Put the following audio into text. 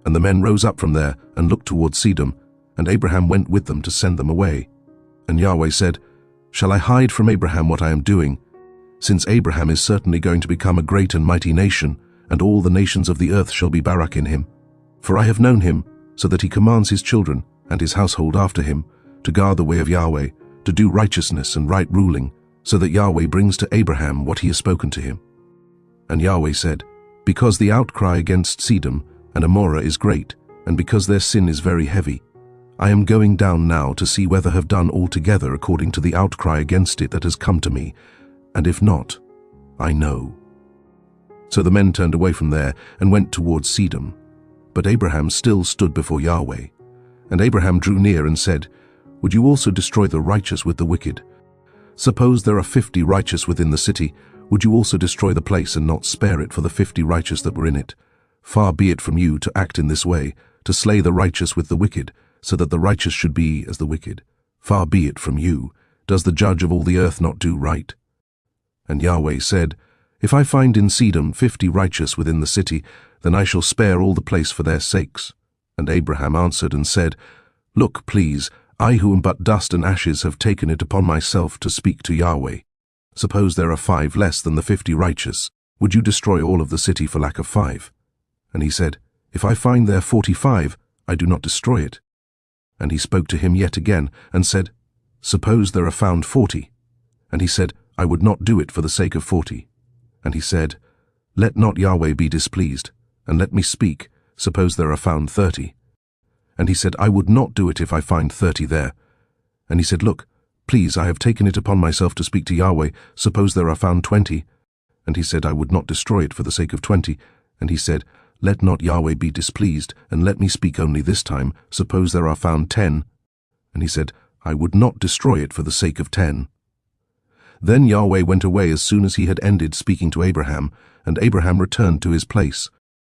And the men rose up from there and looked toward Sedom, and Abraham went with them to send them away. And Yahweh said, Shall I hide from Abraham what I am doing? Since Abraham is certainly going to become a great and mighty nation, and all the nations of the earth shall be barak in him. For I have known him, so that he commands his children and his household after him, to guard the way of Yahweh, to do righteousness and right ruling, so that Yahweh brings to Abraham what he has spoken to him. And Yahweh said, Because the outcry against Sedom and Gomorrah is great, and because their sin is very heavy, I am going down now to see whether have done altogether according to the outcry against it that has come to me, and if not, I know. So the men turned away from there and went towards Sedom. But Abraham still stood before Yahweh. And Abraham drew near and said, Would you also destroy the righteous with the wicked? Suppose there are 50 righteous within the city, would you also destroy the place and not spare it for the 50 righteous that were in it? Far be it from you to act in this way, to slay the righteous with the wicked, so that the righteous should be as the wicked. Far be it from you. Does the judge of all the earth not do right? And Yahweh said, If I find in Sedom 50 righteous within the city, then I shall spare all the place for their sakes. And Abraham answered and said, Look, please, I who am but dust and ashes have taken it upon myself to speak to Yahweh. Suppose there are 5 less than the 50 righteous. Would you destroy all of the city for lack of 5? And he said, If I find there 45, I do not destroy it. And he spoke to him yet again, and said, Suppose there are found 40. And he said, I would not do it for the sake of 40. And he said, Let not Yahweh be displeased, and let me speak, suppose there are found 30. And he said, I would not do it if I find 30 there. And he said, Look, please, I have taken it upon myself to speak to Yahweh, suppose there are found 20. And he said, I would not destroy it for the sake of 20. And he said, Let not Yahweh be displeased, and let me speak only this time, suppose there are found 10. And he said, I would not destroy it for the sake of 10. Then Yahweh went away as soon as he had ended speaking to Abraham, and Abraham returned to his place.